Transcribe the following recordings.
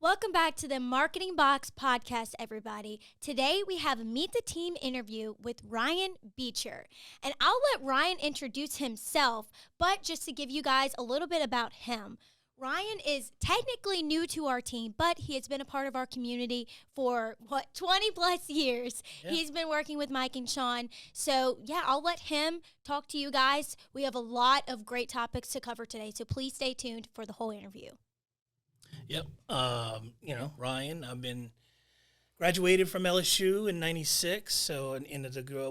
Welcome back to the Marketing Box podcast, everybody. Today we have a Meet the Team interview with Ryan Beecher. And I'll let Ryan introduce himself, but just to give you guys a little bit about him. Ryan is technically new to our team, but he has been a part of our community for, 20 plus years. Yeah. He's been working with Mike and Sean. So, I'll let him talk to you guys. We have a lot of great topics to cover today, so please stay tuned for the whole interview. Yep. Ryan, I've been graduated from LSU in '96, so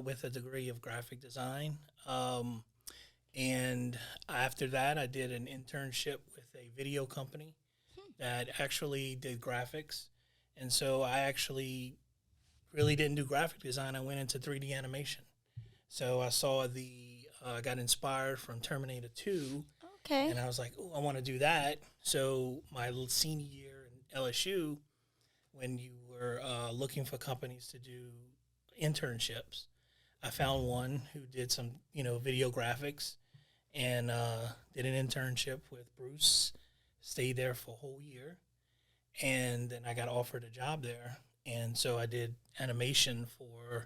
with a degree of graphic design. And after that, I did an internship with a video company that actually did graphics. And so I actually really didn't do graphic design. I went into 3D animation. So I saw I got inspired from Terminator 2. Okay. And I was like, oh, I want to do that. So my senior year in LSU, when you were looking for companies to do internships, I found one who did some, video graphics and did an internship with Bruce, stayed there for a whole year. And then I got offered a job there. And so I did animation for,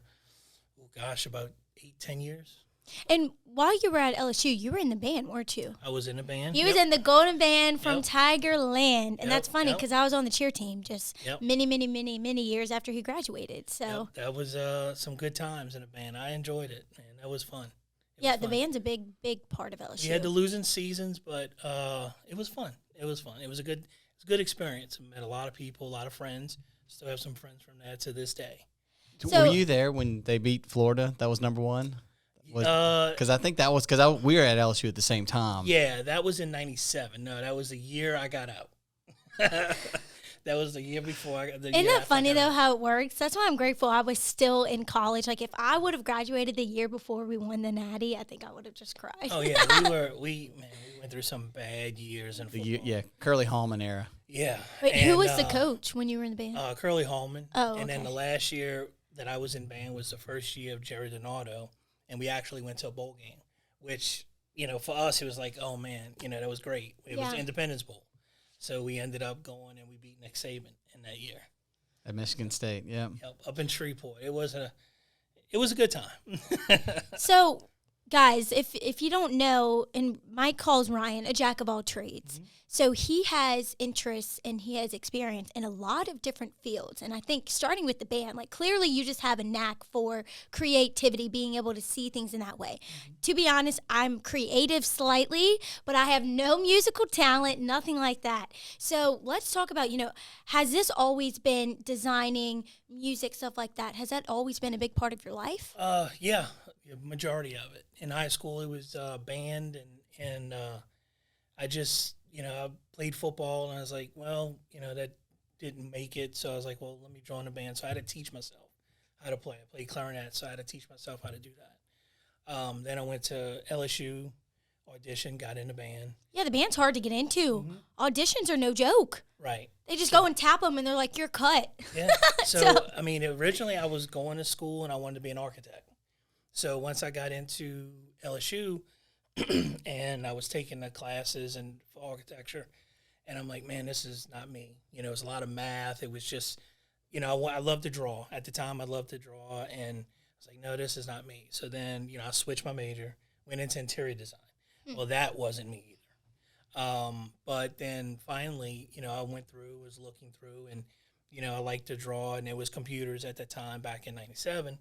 about 8-10 years. And while you were at LSU, you were in the band, weren't you? I was in the band. He was in the Golden Band from Tigerland. And that's funny because I was on the cheer team just many years after he graduated. So that was some good times in the band. I enjoyed it, and that was fun. The band's a big part of LSU. You had the losing seasons, but it was fun. It was fun. It was a good experience. I met a lot of people, a lot of friends. Still have some friends from that to this day. So, were you there when they beat Florida? That was number one? Because I think that was because we were at LSU at the same time. Yeah, that was in '97. No, that was the year I got out. That was the year before I got the Isn't that funny, though, how it works? That's why I'm grateful I was still in college. Like, if I would have graduated the year before we won the Natty, I think I would have just cried. Oh, yeah. we went through some bad years in football. Curly Hallman era. Yeah. Wait, who was the coach when you were in the band? Curly Hallman. Oh, okay. And then the last year that I was in band was the first year of Jerry Donato. And we actually went to a bowl game, which, for us, it was like, oh, man, that was great. It was the Independence Bowl. So we ended up going and we beat Nick Saban in that year. At Michigan State, yeah. Yep, up in Shreveport. It was a good time. So, guys, if you don't know, and Mike calls Ryan a jack of all trades. Mm-hmm. So he has interests and he has experience in a lot of different fields. And I think starting with the band, like clearly you just have a knack for creativity, being able to see things in that way. Mm-hmm. To be honest, I'm creative slightly, but I have no musical talent, nothing like that. So let's talk about, has this always been designing music, stuff like that? Has that always been a big part of your life? Yeah, majority of it. In high school, it was band and I just, I played football, and I was like, well, that didn't make it. So I was like, well, let me join a band. So I had to teach myself how to play. I played clarinet, so I had to teach myself how to do that. Then I went to LSU, auditioned, got in the band. Yeah, the band's hard to get into. Mm-hmm. Auditions are no joke. Right. They just go and tap them, and they're like, you're cut. Yeah. So, originally I was going to school, and I wanted to be an architect. So once I got into LSU, and I was taking the classes and for architecture, and I'm like, man, this is not me. It was a lot of math. It was just, I loved to draw. At the time, I loved to draw, and I was like, no, this is not me. So then, I switched my major, went into interior design. Well, that wasn't me either. But then finally, I went through, was looking through, and, I liked to draw, and there was computers at the time back in '97.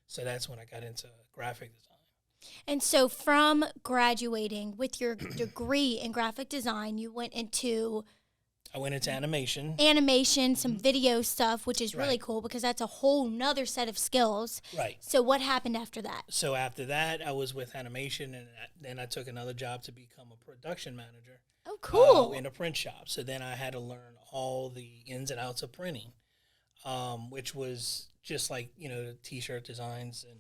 So that's when I got into graphic design. And so from graduating with your degree in graphic design, you went into... I went into animation. Some video stuff, which is really cool because that's a whole nother set of skills. Right. So what happened after that? So after that, I was with animation, and then I took another job to become a production manager. Oh, cool. In a print shop. So then I had to learn all the ins and outs of printing, which was just like, T-shirt designs and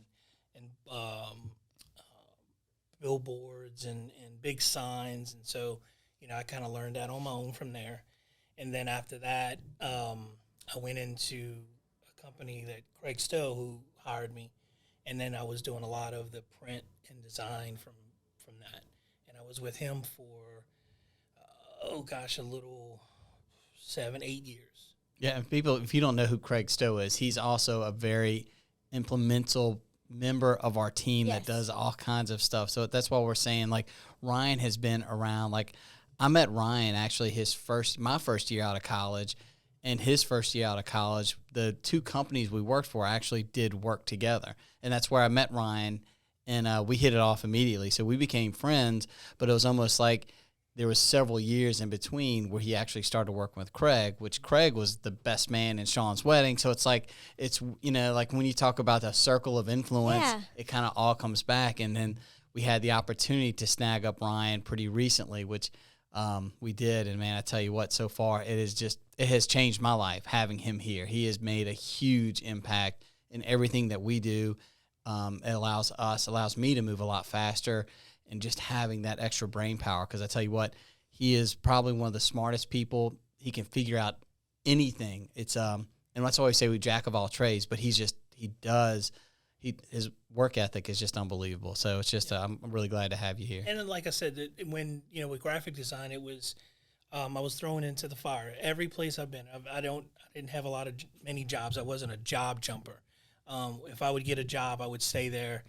billboards and big signs. And so, I kind of learned that on my own from there. And then after that, I went into a company that Craig Stowe, who hired me. And then I was doing a lot of the print and design from that. And I was with him for, a little 7, 8 years. Yeah, and people, if you don't know who Craig Stowe is, he's also a very implemental member of our team that does all kinds of stuff. So that's why we're saying, like, Ryan has been around. Like, I met Ryan actually my first year out of college, and his first year out of college. The two companies we worked for actually did work together, and that's where I met Ryan, and we hit it off immediately. So we became friends, but it was almost like there was several years in between where he actually started working with Craig, which Craig was the best man in Sean's wedding. So it's like, like when you talk about the circle of influence, it kind of all comes back. And then we had the opportunity to snag up Ryan pretty recently, which we did. And man, I tell you what, so far it has changed my life having him here. He has made a huge impact in everything that we do. It allows me to move a lot faster, and just having that extra brain power. Because I tell you what, he is probably one of the smartest people. He can figure out anything. It's and that's why we say we jack of all trades, but his work ethic is just unbelievable. So it's just I'm really glad to have you here. And then, like I said, when with graphic design, it was I was thrown into the fire. Every place I've been, I didn't have many jobs. I wasn't a job jumper. If I would get a job, I would stay there.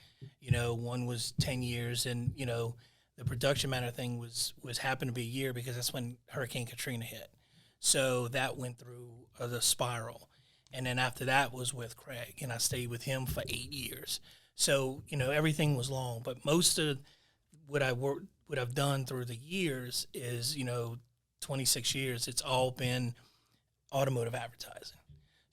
One was 10 years, and the production manager thing was happened to be a year because that's when Hurricane Katrina hit. So that went through the spiral, and then after that was with Craig, and I stayed with him for 8 years. So everything was long, but most of what I've done through the years is 26 years. It's all been automotive advertising.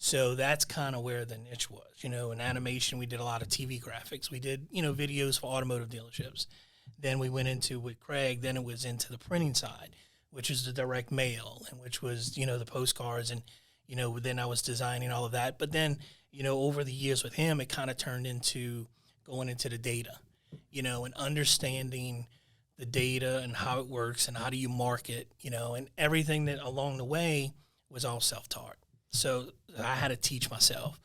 So that's kind of where the niche was. In animation, we did a lot of TV graphics. We did, videos for automotive dealerships. Then we went with Craig, then it was into the printing side, which is the direct mail, and which was, the postcards. And, then I was designing all of that. But then, over the years with him, it kind of turned into going into the data, and understanding the data and how it works and how do you market, and everything that along the way was all self-taught. So I had to teach myself,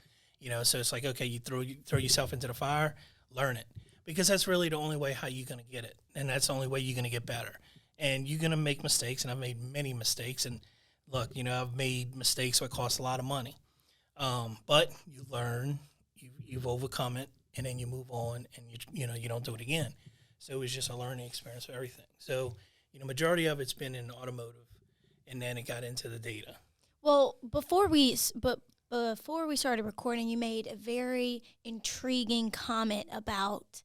so it's like, okay, you throw yourself into the fire, learn it, because that's really the only way how you're going to get it. And that's the only way you're going to get better. And you're going to make mistakes. And I've made many mistakes. And look, I've made mistakes that cost a lot of money. But you learn, you've overcome it, and then you move on, and you don't do it again. So it was just a learning experience for everything. So, majority of it's been in automotive, and then it got into the data. Well, before we started recording, you made a very intriguing comment about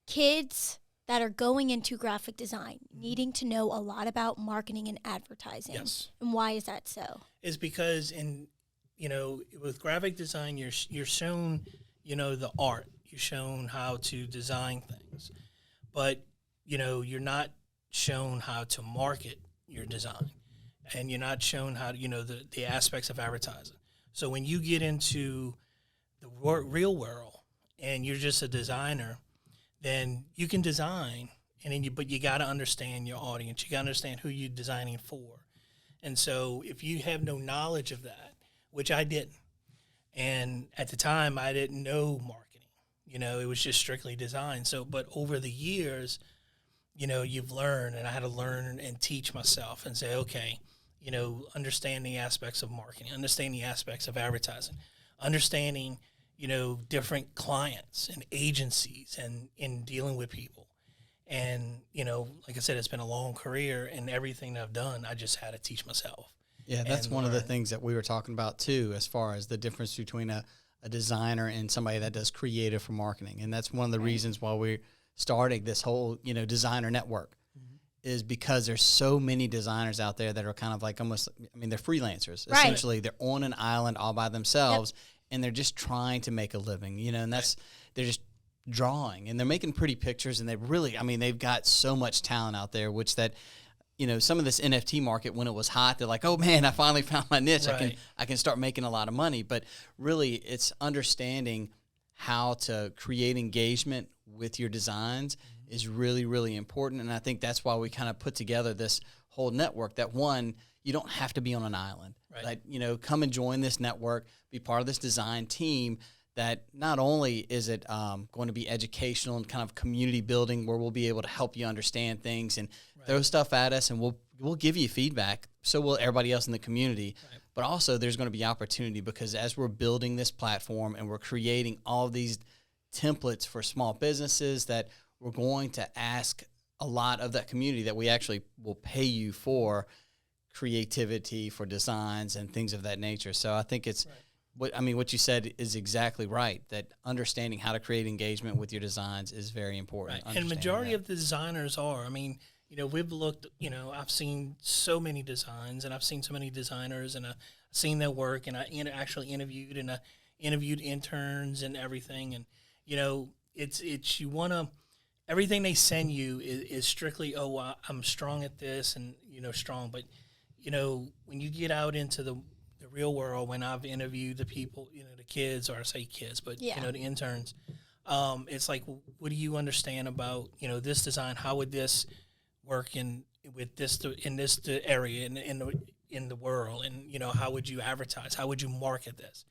kids that are going into graphic design, needing to know a lot about marketing and advertising. Yes. And why is that so? It's because with graphic design, you're shown, the art. You're shown how to design things. But, you're not shown how to market your design. And you're not shown how to, the aspects of advertising. So when you get into the real world and you're just a designer, then you can design, but you got to understand your audience. You got to understand who you're designing for. And so if you have no knowledge of that, which I didn't, and at the time I didn't know marketing, it was just strictly design. So, but over the years, you've learned, and I had to learn and teach myself and say, okay, understand the aspects of marketing, understand the aspects of advertising, understanding, different clients and agencies and in dealing with people. And, like I said, it's been a long career, and everything that I've done, I just had to teach myself. Yeah, that's one of the things that we were talking about too, as far as the difference between a designer and somebody that does creative for marketing. And that's one of the reasons why we're starting this whole, designer network. Is because there's so many designers out there that are kind of like almost, they're freelancers. Right. Essentially, they're on an island all by themselves, and they're just trying to make a living, and they're just drawing, and they're making pretty pictures, and they really, they've got so much talent out there, which that, some of this NFT market, when it was hot, they're like, oh man, I finally found my niche. Right. I can start making a lot of money. But really, it's understanding how to create engagement with your designs is really, really important. And I think that's why we kind of put together this whole network that, one, you don't have to be on an island. Right. Like, come and join this network, be part of this design team that not only is it going to be educational and kind of community building where we'll be able to help you understand things and throw stuff at us, and we'll give you feedback, so will everybody else in the community. Right. But also there's going to be opportunity, because as we're building this platform and we're creating all these templates for small businesses, that we're going to ask a lot of that community that we actually will pay you for creativity, for designs and things of that nature. So I think it's what you said is exactly right, that understanding how to create engagement with your designs is very important. Right. And majority of the designers are. I mean, we've looked, I've seen so many designs, and I've seen so many designers, and I've seen their work, and I actually interviewed, and I interviewed interns and everything. And, it's you want to, everything they send you is strictly, I'm strong at this and, strong. But, when you get out into the real world, when I've interviewed the people, the kids, or I say kids, but, the interns, it's like, what do you understand about, this design? How would this work in this area in the world? And, how would you advertise? How would you market this?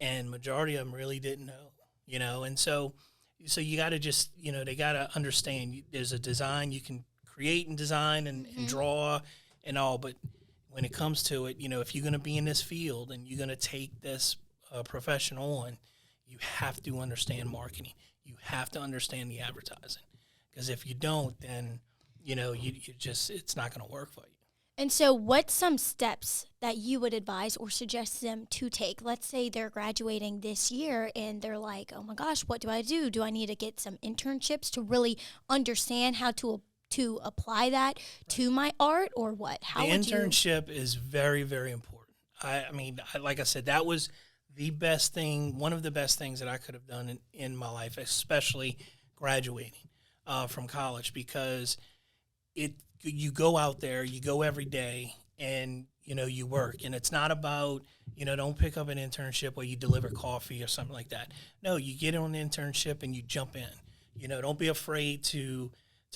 And majority of them really didn't know, and so you got to just, they got to understand there's a design you can create and design and draw and all, but when it comes to it, if you're going to be in this field and you're going to take this profession on, you have to understand marketing. You have to understand the advertising, because if you don't, then, you just, it's not going to work for you. And so what's some steps that you would advise or suggest them to take? Let's say they're graduating this year and they're like, oh my gosh, what do I do? Do I need to get some internships to really understand how to apply that to my art, or what? The internship is very, very important. I mean, like I said, that was the best thing, one of the best things that I could have done in my life, especially graduating from college, because you go out there, you go every day, and, you work. And it's not about, don't pick up an internship where you deliver coffee or something like that. No, you get on an internship and you jump in. Don't be afraid to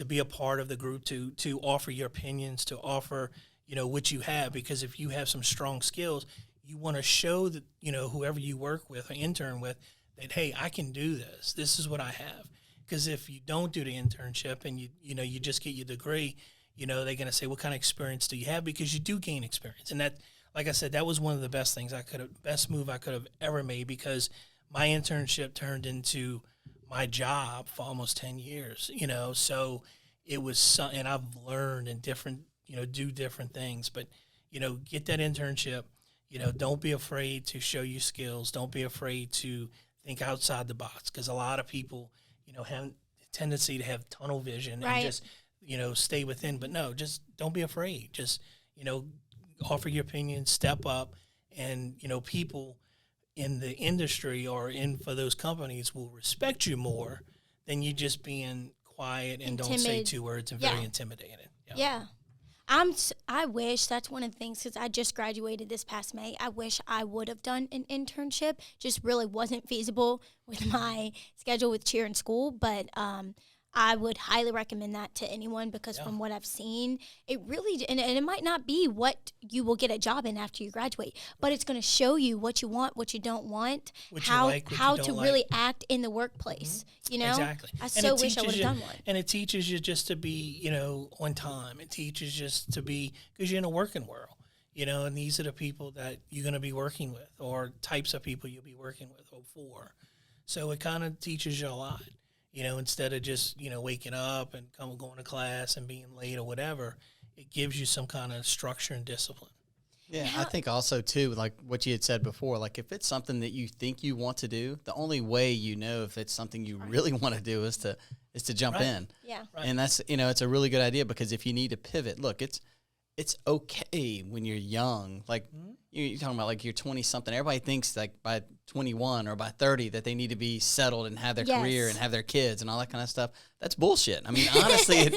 be a part of the group, to offer your opinions, to offer, what you have. Because if you have some strong skills, you want to show that, whoever you work with or intern with, that, hey, I can do this. This is what I have. Because if you don't do the internship and you just get your degree, they're going to say, what kind of experience do you have? Because you do gain experience. And that, like I said, that was one of the best move I could have ever made, because my internship turned into my job for almost 10 years, so it was, and I've learned in different, do different things, but, get that internship, don't be afraid to show your skills. Don't be afraid to think outside the box, because a lot of people, have a tendency to have tunnel vision and just, stay within. But no, just don't be afraid. Just, offer your opinion, step up, and, people in the industry or for those companies will respect you more than you just being quiet and don't say two words and very intimidated. Yeah. I wish, that's one of the things, because I just graduated this past May. I wish I would have done an internship. Just really wasn't feasible with my schedule with cheer and school. But I would highly recommend that to anyone, because from what I've seen, it really, and it might not be what you will get a job in after you graduate, but it's going to show you what you want, what you don't want, how to really act in the workplace. Exactly. I so wish I would have done one. And it teaches you just to be, on time. It teaches just to be, because you're in a working world, and these are the people that you're going to be working with, or types of people you'll be working with or for. So it kind of teaches you a lot. Instead of just, waking up and going to class and being late or whatever, it gives you some kind of structure and discipline. Yeah, I think also, too, like what you had said before, like if it's something that you think you want to do, the only way if it's something you really want to do is to jump in. Yeah. Right. And that's, it's a really good idea, because if you need to pivot, look, it's okay when you're young. Like you're talking about, like you're 20-something. Everybody thinks like by 21 or by 30 that they need to be settled and have their career and have their kids and all that kind of stuff. That's bullshit. I mean, honestly,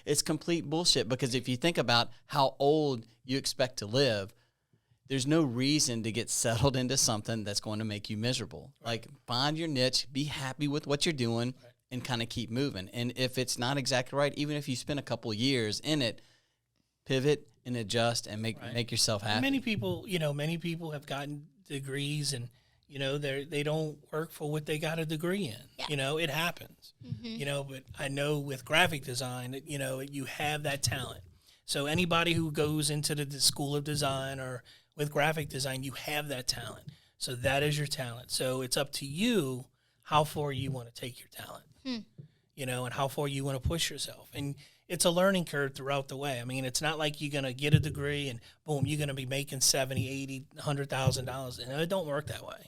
it's complete bullshit, because if you think about how old you expect to live, there's no reason to get settled into something that's going to make you miserable. Right. Like, find your niche, be happy with what you're doing, and kind of keep moving. And if it's not exactly right, even if you spend a couple years in it, pivot and adjust and make yourself happy. Many people have gotten degrees and, they don't work for what they got a degree in. Yeah. It happens. But I know with graphic design, you have that talent. So anybody who goes into the school of design or with graphic design, you have that talent. So that is your talent. So it's up to you how far you want to take your talent, and how far you want to push yourself. And it's a learning curve throughout the way. I mean, it's not like you're going to get a degree and boom, you're going to be making $70,000, $80,000, $100,000. And it don't work that way.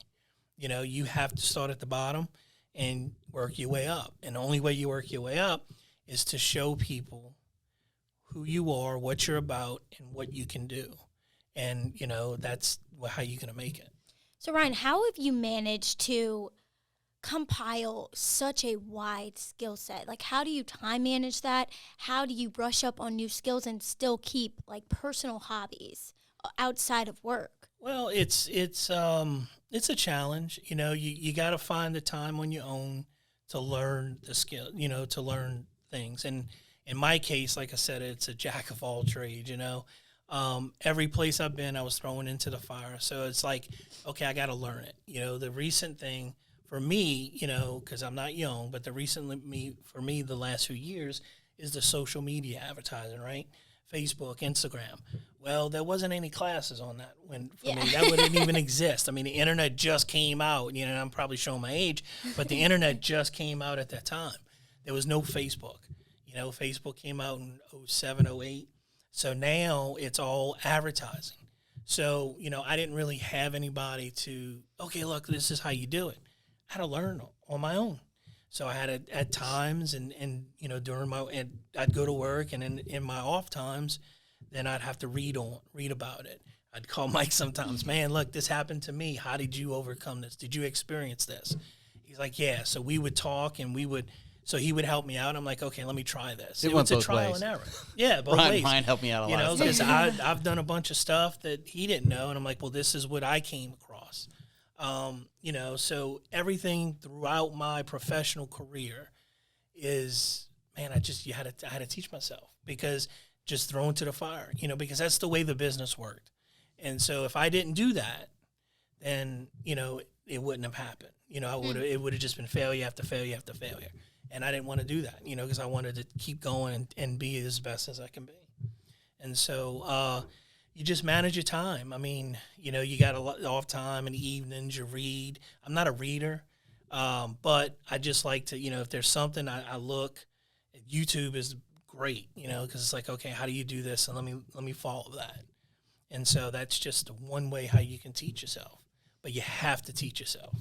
You have to start at the bottom and work your way up. And the only way you work your way up is to show people who you are, what you're about, and what you can do. And, that's how you're going to make it. So, Ryan, how have you managed to compile such a wide skill set? Like, how do you time manage that? How do you brush up on new skills and still keep, like, personal hobbies outside of work? Well, it's a challenge. You got to find the time on your own to learn the skill, to learn things. And in my case, like I said, it's a jack of all trades, Every place I've been, I was thrown into the fire. So it's like, okay, I got to learn it. The recent thing for me, because I'm not young, but for me, the last few years is the social media advertising, right? Facebook, Instagram. Well, there wasn't any classes on that for me. That wouldn't even exist. I mean, the internet just came out. I'm probably showing my age, but the internet just came out at that time. There was no Facebook. Facebook came out in 07, 08. So now it's all advertising. So, I didn't really have anybody to, okay, look, this is how you do it. I had to learn on my own. So I had at times and I'd go to work and in my off times, then I'd have to read about it. I'd call Mike sometimes, man, look, this happened to me. How did you overcome this? Did you experience this? He's like, yeah. So we would talk and so he would help me out. I'm like, okay, let me try this. It was a trial and error. Yeah, both ways. Ryan helped me out a lot. Because I've done a bunch of stuff that he didn't know. And I'm like, well, this is what I came across. So everything throughout my professional career is, man, I had to teach myself because just thrown to the fire, because that's the way the business worked. And so if I didn't do that, then, it wouldn't have happened. It would have just been failure after failure after failure. And I didn't want to do that, because I wanted to keep going and be as best as I can be. And so, you just manage your time. I mean, you got a lot off time in the evenings, you read. I'm not a reader, but I just like to, if there's something I look, YouTube is great, because it's like, okay, how do you do this? And let me follow that. And so that's just one way how you can teach yourself, but you have to teach yourself.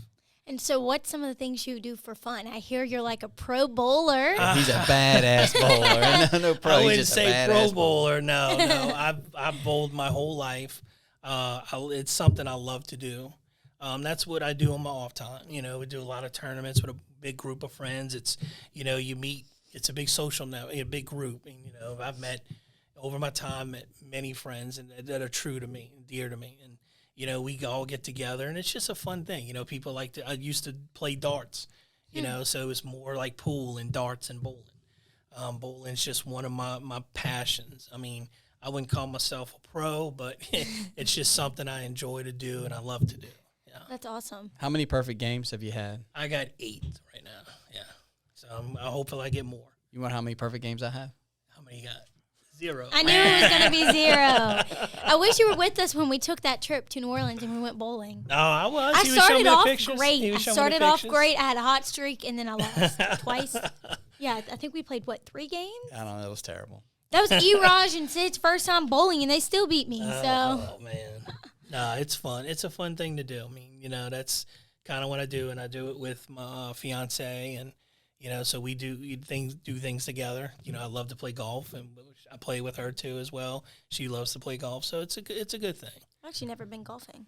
And so what's some of the things you do for fun? I hear you're like a pro bowler. He's a badass bowler. No pro. I wouldn't just say pro bowler. No. I've bowled my whole life. It's something I love to do. That's what I do on my off time. We do a lot of tournaments with a big group of friends. It's, you meet. It's a big social network, a big group. And, I've met over my time many friends and that are true to me, and dear to me. And, we all get together, and it's just a fun thing. People I used to play darts, so it's more like pool and darts and bowling. Bowling's just one of my passions. I mean, I wouldn't call myself a pro, but it's just something I enjoy to do and I love to do. Yeah. That's awesome. How many perfect games have you had? I got 8 right now, yeah. So hopefully I get more. You want how many perfect games I have? How many you got? 0. I knew it was going to be 0. I wish you were with us when we took that trip to New Orleans and we went bowling. No, I was. I started off great. I had a hot streak, and then I lost twice. Yeah, I think we played, 3 games? I don't know. It was terrible. That was E-Raj and Sid's first time bowling, and they still beat me. Oh, man. No, it's fun. It's a fun thing to do. I mean, that's kind of what I do, and I do it with my fiance, and so we do things together. I love to play golf, and I play with her too as well. She loves to play golf, so it's a good thing. I've actually never been golfing.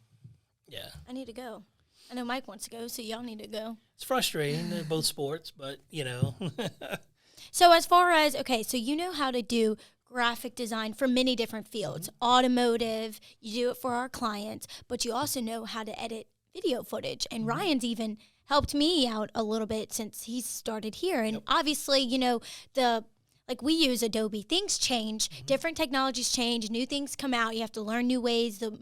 Yeah, I need to go. I know Mike wants to go, so y'all need to go. It's frustrating, both sports, but So as far as so you know how to do graphic design for many different fields, automotive. You do it for our clients, but you also know how to edit video footage. And Ryan's even helped me out a little bit since he's started here. And obviously, the like we use Adobe. Things change, different technologies change, new things come out. You have to learn new ways, the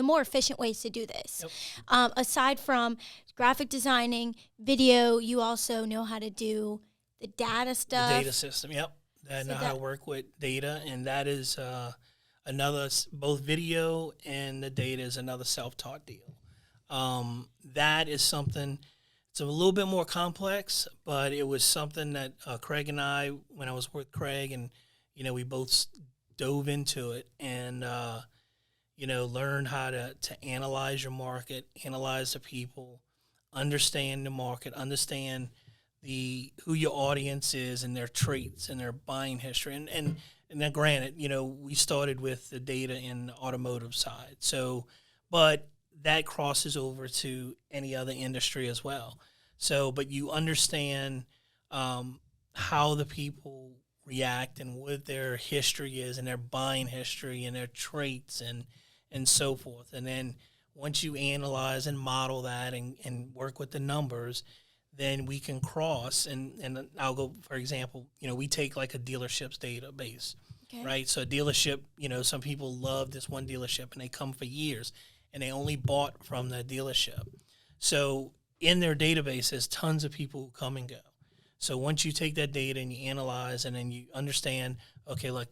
more efficient ways to do this. Yep. Aside from graphic designing, video, you also know how to do the data stuff. The data system, yep. I know how to work with data, and that is another, both video and the data is another self-taught deal. That is something, it's a little bit more complex, but it was something that Craig and I, when I was with Craig, and, we both dove into it and, learned how to analyze your market, analyze the people, understand the market, understand who your audience is and their traits and their buying history. And then granted, we started with the data in the automotive side. So, but that crosses over to any other industry as well. So, but you understand how the people react and what their history is and their buying history and their traits and so forth. And then once you analyze and model that and work with the numbers, then we can cross, and I'll go, for example, we take like a dealership's database, right? So a dealership, some people love this one dealership and they come for years and they only bought from that dealership. So in their database, there's tons of people who come and go. So once you take that data and you analyze and then you understand, okay, look,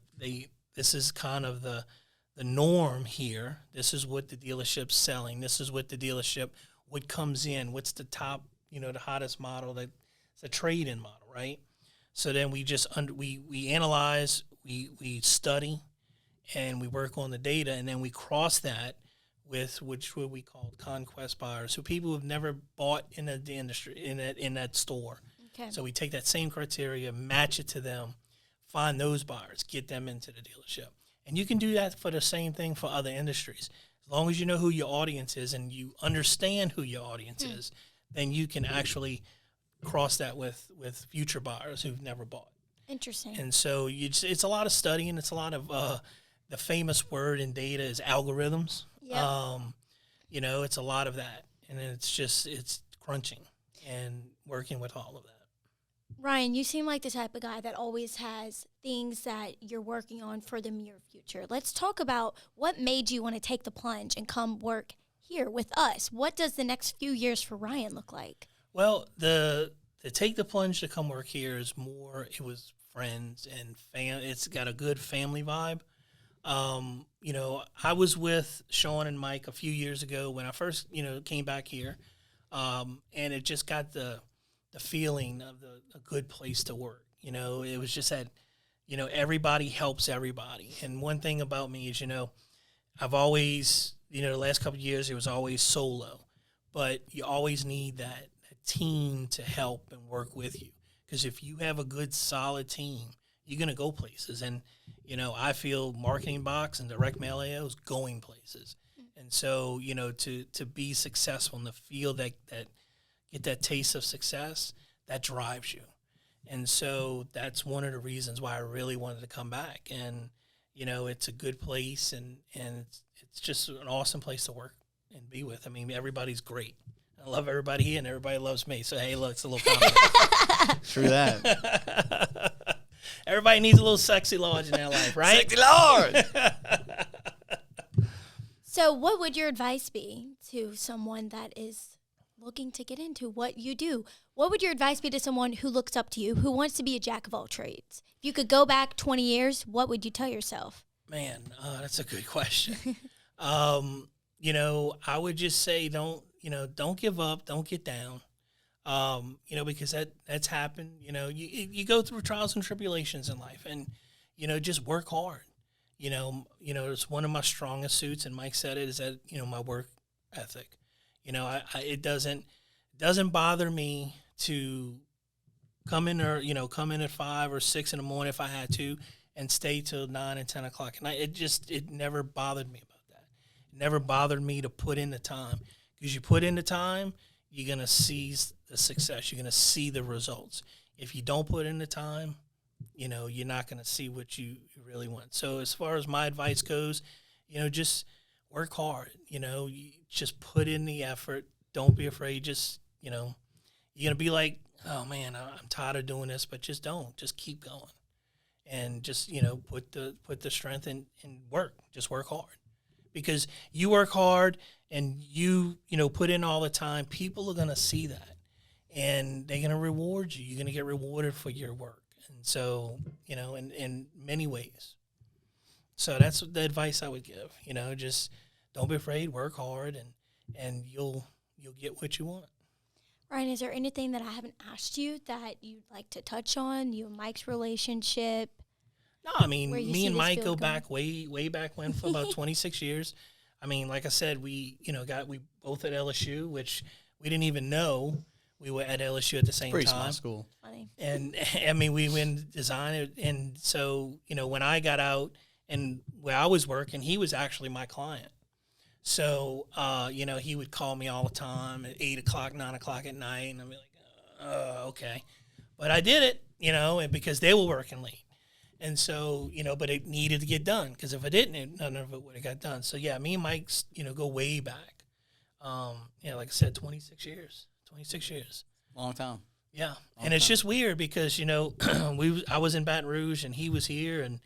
this is kind of the norm here. This is what the dealership's selling. This is what the dealership, what comes in, what's the top, the hottest model, that's a trade-in model, right? So then we just we analyze, we study, and we work on the data, and then we cross that with what we call conquest buyers, so people who've never bought in the industry in that store. Okay. So we take that same criteria, match it to them, find those buyers, get them into the dealership, and you can do that for the same thing for other industries. As long as you know who your audience is and you understand who your audience is, then you can actually cross that with future buyers who've never bought. Interesting. And so it's a lot of studying. It's a lot of the famous word in data is algorithms. Yep. It's a lot of that. And it's crunching and working with all of that. Ryan, you seem like the type of guy that always has things that you're working on for the near future. Let's talk about what made you want to take the plunge and come work here with us. What does the next few years for Ryan look like? Well, the take the plunge to come work here is more, it was friends and it's got a good family vibe. I was with Sean and Mike a few years ago when I first, came back here. And it just got the feeling of a good place to work. It was just that, everybody helps everybody. And one thing about me is, I've always, the last couple of years, it was always solo. But you always need that team to help and work with you. Because if you have a good, solid team, you're going to go places. And, I feel Marketing Box and Direct Mail AO is going places. And so, to be successful and to feel that get that taste of success, that drives you. And so that's one of the reasons why I really wanted to come back. And, it's a good place and it's just an awesome place to work and be with. I mean, everybody's great. I love everybody here and everybody loves me. So, hey, look, it's a little compliment. True that. Everybody needs a little sexy Lord in their life, right? Sexy Lord! So what would your advice be to someone that is looking to get into what you do? What would your advice be to someone who looks up to you, who wants to be a jack of all trades? If you could go back 20 years, what would you tell yourself? Man, that's a good question. I would just say don't give up, don't get down. Because that's happened. You go through trials and tribulations in life, and just work hard. It's one of my strongest suits, and Mike said it, is that my work ethic. It doesn't bother me to come in at 5 or 6 in the morning if I had to, and stay till 9 and 10 o'clock at night. It never bothered me about that. It never bothered me to put in the time, because you put in the time, you're gonna see the success. You're gonna see the results. If you don't put in the time, you're not gonna see what you really want. So as far as my advice goes, just work hard. You just put in the effort. Don't be afraid. Just, you're going to be like, oh, man, I'm tired of doing this, but just don't. Just keep going. and just, put the strength in work. Just work hard, because you work hard and you put in all the time. People are gonna see that, and they're gonna reward you. You're gonna get rewarded for your work, and so in many ways. So that's the advice I would give. Just don't be afraid, work hard, and you'll get what you want. Ryan, is there anything that I haven't asked you that you'd like to touch on? You and Mike's relationship? No, I mean, me and Mike go going? back way back when, for about 26 years. I mean, like I said, we both at LSU, which we didn't even know we were at LSU at the same Pretty time. small school. Funny. And I mean, we went design, and so when I got out and where I was working, he was actually my client. So he would call me all the time at 8 o'clock, 9 o'clock at night, and I'd be like, okay, but I did it, and because they were working late. And so, but it needed to get done, because if I didn't, none of it would have got done. So, yeah, me and Mike, go way back. Like I said, 26 years. 26 years. Long time. Yeah. And it's just weird because, I was in Baton Rouge and he was here. And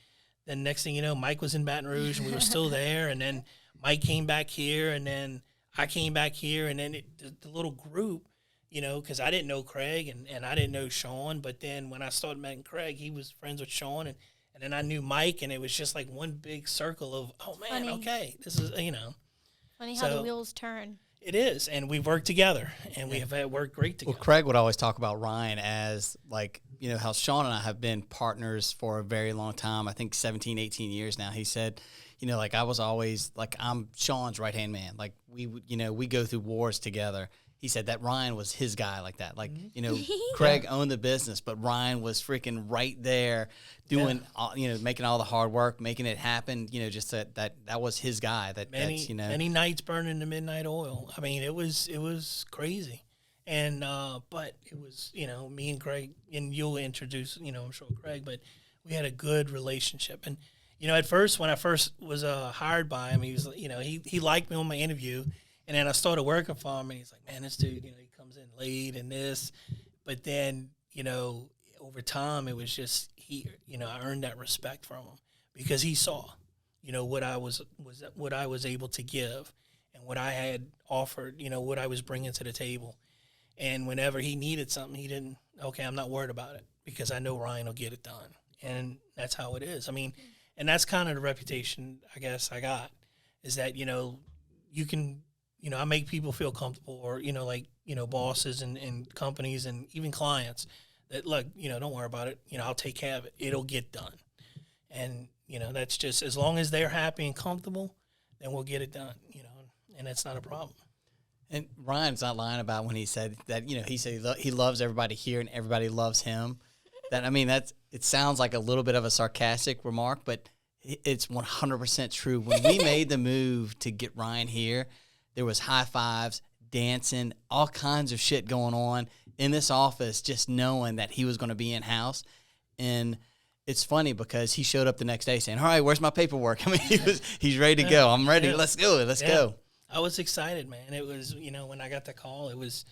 then next thing you know, Mike was in Baton Rouge and we were still there. And then Mike came back here, and then I came back here. And then the little group, because I didn't know Craig and I didn't know Sean. But then when I started meeting Craig, he was friends with Sean. And then I knew Mike, and it was just like one big circle of, oh, man, Funny. Okay, this is, Funny how the wheels turn. It is, and we've worked together, and we have worked great together. Well, Craig would always talk about Ryan as, like, how Sean and I have been partners for a very long time, I think 17, 18 years now. He said, like, I was always, like, I'm Sean's right-hand man. Like, we go through wars together. He said that Ryan was his guy like that. Like, Craig owned the business, but Ryan was freaking right there doing, making all the hard work, making it happen. Just that was his guy. Many nights burning the midnight oil. I mean, it was crazy. And, but it was, me and Craig, and you'll introduce, I'm sure Craig, but we had a good relationship. And, at first, when I first was hired by him, he was, he liked me on my interview. And then I started working for him, and he's like, man, this dude, he comes in late and this. But then, over time, it was just I earned that respect from him because he saw, what I was able to give and what I had offered, what I was bringing to the table. And whenever he needed something, he didn't, okay, I'm not worried about it because I know Ryan will get it done. And that's how it is. I mean, and that's kind of the reputation, I guess, I got, is that, you can – I make people feel comfortable, or, bosses and companies and even clients that, look, don't worry about it. I'll take care of it. It'll get done. And, that's just, as long as they're happy and comfortable, then we'll get it done, and that's not a problem. And Ryan's not lying about when he said that, he said he loves everybody here and everybody loves him. It sounds like a little bit of a sarcastic remark, but it's 100% true. When we made the move to get Ryan here, there was high fives, dancing, all kinds of shit going on in this office, just knowing that he was going to be in-house. And it's funny because he showed up the next day saying, all right, where's my paperwork? I mean, he's ready to go. I'm ready. Let's go. Let's go. I was excited, man. It was, when I got the call, I was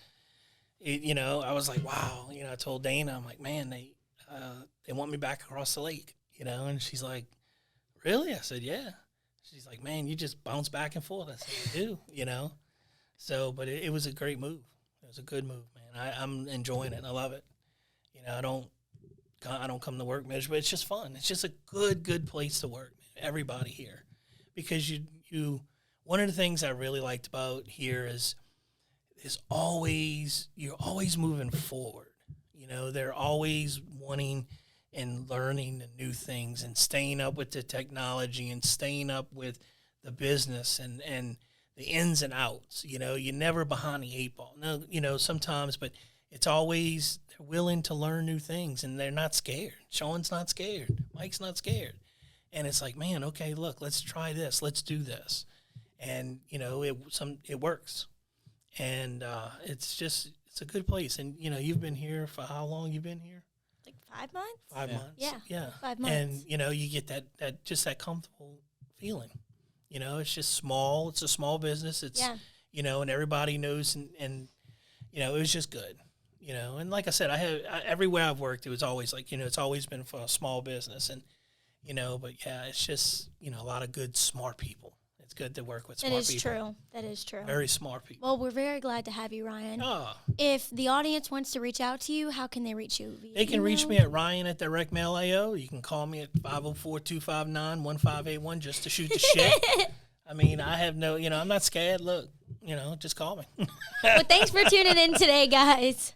like, wow. I told Dana, I'm like, man, they want me back across the lake, and she's like, really? I said, yeah. She's like, man, you just bounce back and forth. I said, I do, So, but it was a great move. It was a good move, man. I'm enjoying it. I love it. I don't come to work miserable. It's just fun. It's just a good place to work. Everybody here, because you. One of the things I really liked about here is you're always moving forward. They're always wanting and learning the new things and staying up with the technology and staying up with the business and the ins and outs. You're never behind the eight ball. No, sometimes, but it's always they're willing to learn new things and they're not scared. Sean's not scared. Mike's not scared. And it's like, man, okay, look, let's try this. Let's do this. And, it works. And it's a good place. And, you've been here for how long you've been here? Like 5 months? 5 months. Yeah. 5 months. And, you get that just that comfortable feeling. It's just small. It's a small business. It's, and everybody knows. And it was just good. And like I said, everywhere I've worked, it was always like, it's always been for a small business, and, but yeah, it's just, a lot of good, smart people. It's good to work with smart people. That is true. Very smart people. Well, we're very glad to have you, Ryan. If the audience wants to reach out to you, how can they reach you? They can reach me at Ryan@directmail.io. You can call me at 504-259-1581 just to shoot the shit. I mean, I have no, I'm not scared. Look, just call me. Well, thanks for tuning in today, guys.